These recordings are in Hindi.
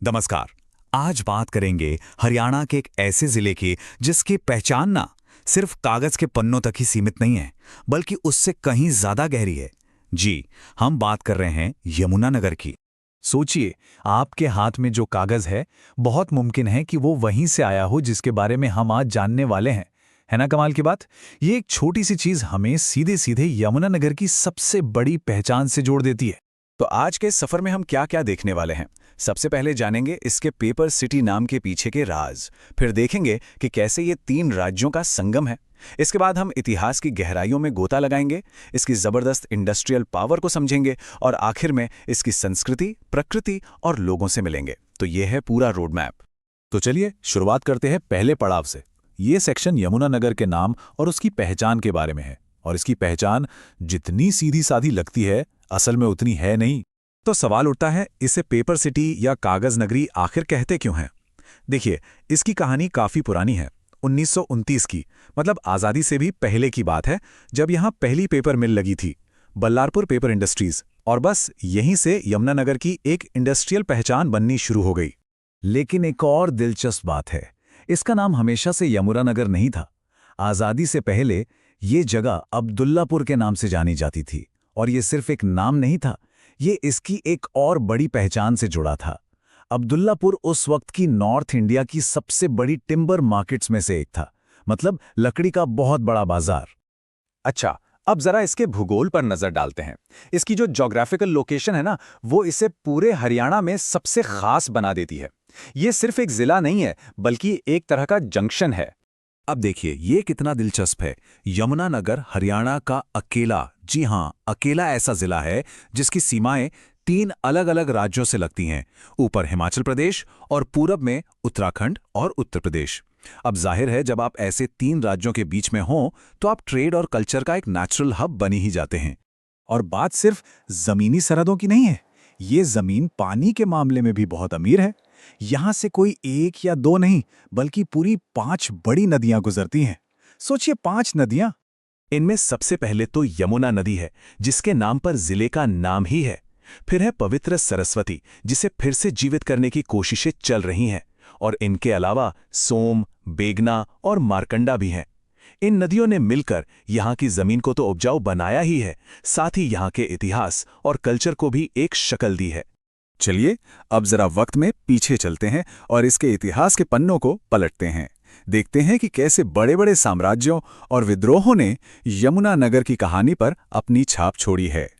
नमस्कार। आज बात करेंगे हरियाणा के एक ऐसे जिले की जिसकी पहचान ना सिर्फ कागज के पन्नों तक ही सीमित नहीं है, बल्कि उससे कहीं ज्यादा गहरी है। जी, हम बात कर रहे हैं यमुनानगर की। सोचिए, आपके हाथ में जो कागज है, बहुत मुमकिन है कि वो वहीं से आया हो जिसके बारे में हम आज जानने वाले हैं। है ना कमाल की बात? ये एक छोटी सी चीज हमें सीधे सीधे यमुनानगर की सबसे बड़ी पहचान से जोड़ देती है। तो आज के सफर में हम क्या-क्या देखने वाले हैं। सबसे पहले जानेंगे इसके पेपर सिटी नाम के पीछे के राज। फिर देखेंगे कि कैसे ये 3 राज्यों का संगम है। इसके बाद हम इतिहास की गहराइयों में गोता लगाएंगे, इसकी जबरदस्त इंडस्ट्रियल पावर को समझेंगे और आखिर में इसकी संस्कृति, प्रकृति और लोगों से मिलेंगे। तो ये है पूरा रोड मैप। तो चलिए शुरुआत करते हैं पहले पड़ाव से। ये सेक्शन यमुनानगर के नाम और उसकी पहचान के बारे में है, और इसकी पहचान जितनी सीधी साधी लगती है, असल में उतनी है नहीं। तो सवाल उठता है, इसे पेपर सिटी या कागज नगरी आखिर कहते क्यों हैं? देखिए, इसकी कहानी काफी पुरानी है, 1929 की, मतलब आज़ादी से भी पहले की बात है, जब यहाँ पहली पेपर मिल लगी थी, बल्लारपुर पेपर इंडस्ट्रीज। और बस यहीं से यमुनानगर की एक इंडस्ट्रियल पहचान बननी शुरू हो गई। लेकिन एक और दिलचस्प बात है, इसका नाम हमेशा से यमुनानगर नहीं था। आज़ादी से पहले ये जगह अब्दुल्लापुर के नाम से जानी जाती थी, और ये सिर्फ एक नाम नहीं था, ये इसकी एक और बड़ी पहचान से जुड़ा था। अब्दुल्लापुर उस वक्त की नॉर्थ इंडिया की सबसे बड़ी टिम्बर मार्केट्स में से एक था, मतलब लकड़ी का बहुत बड़ा बाजार। अच्छा, अब जरा इसके भूगोल पर नजर डालते हैं। इसकी जो ज्योग्राफिकल लोकेशन है ना, वो इसे पूरे हरियाणा में सबसे खास बना देती है। ये सिर्फ एक जिला नहीं है, बल्कि एक तरह का जंक्शन है। अब देखिए, ये कितना दिलचस्प है। यमुनानगर हरियाणा का अकेला, जी हां, अकेला ऐसा जिला है जिसकी सीमाएं 3 अलग-अलग राज्यों से लगती हैं। ऊपर हिमाचल प्रदेश और पूरब में उत्तराखंड और उत्तर प्रदेश। अब जाहिर है, जब आप ऐसे 3 राज्यों के बीच में हों, तो आप ट्रेड और कल्चर का एक नेचुरल हब बनी ही जाते हैं। और बात सिर्फ जमीनी सरहदों की नहीं है, ये जमीन पानी के मामले में भी बहुत अमीर है। यहां से कोई 1 या 2 नहीं, बल्कि पूरी 5 बड़ी नदियां गुजरती हैं। सोचिए, 5 नदियां। इनमें सबसे पहले तो यमुना नदी है, जिसके नाम पर जिले का नाम ही है। फिर है पवित्र सरस्वती, जिसे फिर से जीवित करने की कोशिशें चल रही हैं। और इनके अलावा सोम, बेगना और मारकंडा भी हैं। इन नदियों ने मिलकर यहाँ की जमीन को तो उपजाऊ बनाया ही है, साथ ही यहाँ के इतिहास और कल्चर को भी एक शक्ल दी है। चलिए, अब जरा वक्त में पीछे चलते हैं और इसके इतिहास के पन्नों को पलटते हैं। देखते हैं कि कैसे बड़े बड़े साम्राज्यों और विद्रोहों ने यमुनानगर की कहानी पर अपनी छाप छोड़ी है।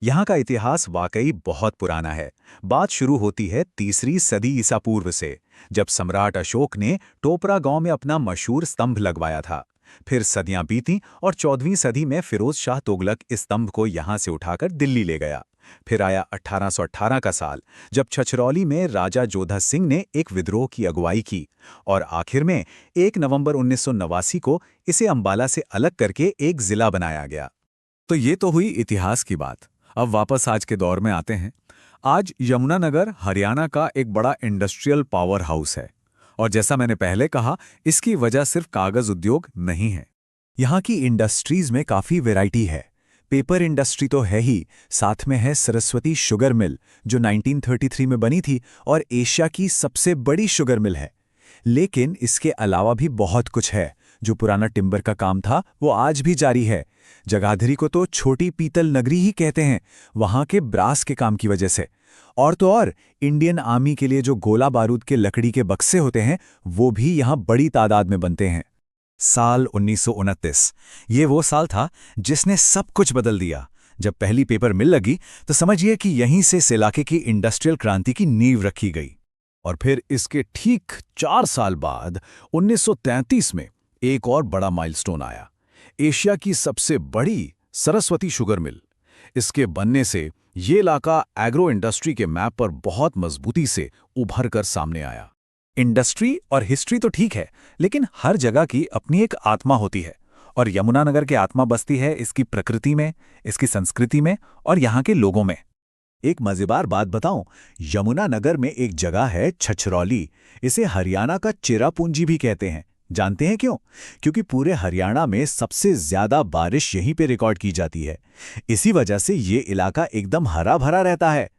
यहाँ का इतिहास वाकई बहुत पुराना है। बात शुरू होती है 3री सदी ईसा पूर्व से, जब सम्राट अशोक ने टोपरा गांव में अपना मशहूर स्तंभ लगवाया था। फिर सदियां बीतीं और 14वीं सदी में फिरोज शाह तुगलक इस स्तंभ को यहाँ से उठाकर दिल्ली ले गया। फिर आया 1818 का साल, जब छछरौली में राजा जोधा सिंह ने एक विद्रोह की अगुवाई की, और आखिर में 1 नवंबर 1989 को इसे अंबाला से अलग करके एक जिला बनाया गया। तो ये तो हुई इतिहास की बात। अब वापस आज के दौर में आते हैं। आज यमुनानगर हरियाणा का एक बड़ा इंडस्ट्रियल पावर हाउस है, और जैसा मैंने पहले कहा, इसकी वजह सिर्फ कागज उद्योग नहीं है। यहाँ की इंडस्ट्रीज में काफ़ी वैरायटी है। पेपर इंडस्ट्री तो है ही, साथ में है सरस्वती शुगर मिल, जो 1933 में बनी थी और एशिया की सबसे बड़ी शुगर मिल है। लेकिन इसके अलावा भी बहुत कुछ है। जो पुराना टिम्बर का काम था, वो आज भी जारी है। जगाधरी को तो छोटी पीतल नगरी ही कहते हैं, वहाँ के ब्रास के काम की वजह से। और तो और, इंडियन आर्मी के लिए जो गोला बारूद के लकड़ी के बक्से होते हैं, वो भी यहाँ बड़ी तादाद में बनते हैं। साल 1929, ये वो साल था जिसने सब कुछ बदल दिया। जब पहली पेपर मिल लगी, तो समझिए कि यहीं से इस इलाके की इंडस्ट्रियल क्रांति की नींव रखी गई। और फिर इसके ठीक 4 साल बाद 1933 में एक और बड़ा माइलस्टोन आया, एशिया की सबसे बड़ी सरस्वती शुगर मिल। इसके बनने से ये इलाका एग्रो इंडस्ट्री के मैप पर बहुत मजबूती से उभर कर सामने आया। इंडस्ट्री और हिस्ट्री तो ठीक है, लेकिन हर जगह की अपनी एक आत्मा होती है, और यमुनानगर की आत्मा बसती है इसकी प्रकृति में, इसकी संस्कृति में और यहाँ के लोगों में। एक मजेदार बात बताऊं, यमुनानगर में एक जगह है छछरौली। इसे हरियाणा का चिरापूंजी भी कहते हैं। जानते हैं क्यों? क्योंकि पूरे हरियाणा में सबसे ज्यादा बारिश यहीं पे रिकॉर्ड की जाती है। इसी वजह से ये इलाका एकदम हरा भरा रहता है।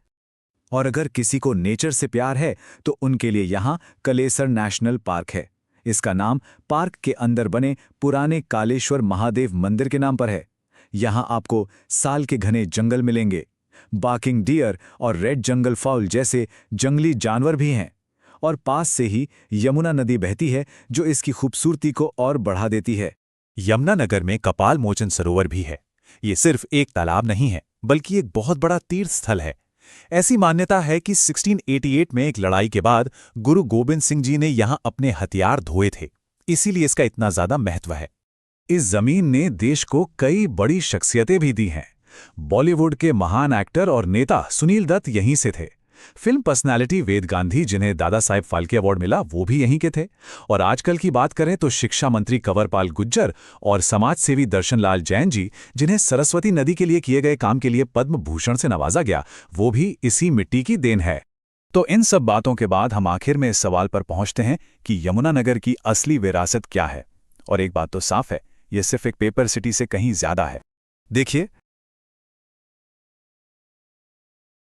और अगर किसी को नेचर से प्यार है तो उनके लिए यहाँ कलेसर नेशनल पार्क है। इसका नाम पार्क के अंदर बने पुराने कालेश्वर महादेव मंदिर के नाम पर है। यहाँ आपको साल के घने जंगल मिलेंगे, बाकिंग डियर और रेड जंगल फाउल जैसे जंगली जानवर भी हैं। और पास से ही यमुना नदी बहती है जो इसकी खूबसूरती को और बढ़ा देती है। यमुनानगर में कपाल मोचन सरोवर भी है। ये सिर्फ एक तालाब नहीं है, बल्कि एक बहुत बड़ा तीर्थ स्थल है। ऐसी मान्यता है कि 1688 में एक लड़ाई के बाद गुरु गोबिंद सिंह जी ने यहां अपने हथियार धोए थे, इसीलिए इसका इतना ज्यादा महत्व है। इस जमीन ने देश को कई बड़ी शख्सियतें भी दी हैं। बॉलीवुड के महान एक्टर और नेता सुनील दत्त यहीं से थे। फिल्म पर्सनालिटी वेद गांधी, जिन्हें दादा साहेब फाल्के अवार्ड मिला, वो भी यहीं के थे। और आजकल की बात करें तो शिक्षा मंत्री कंवरपाल गुर्जर और समाज सेवी दर्शनलाल जैन जी, जिन्हें सरस्वती नदी के लिए किए गए काम के लिए पद्म भूषण से नवाजा गया, वो भी इसी मिट्टी की देन है। तो इन सब बातों के बाद हम आखिर में इस सवाल पर पहुंचते हैं कि यमुनानगर की असली विरासत क्या है। और एक बात तो साफ है, यह सिर्फ एक पेपर सिटी से कहीं ज्यादा है। देखिए,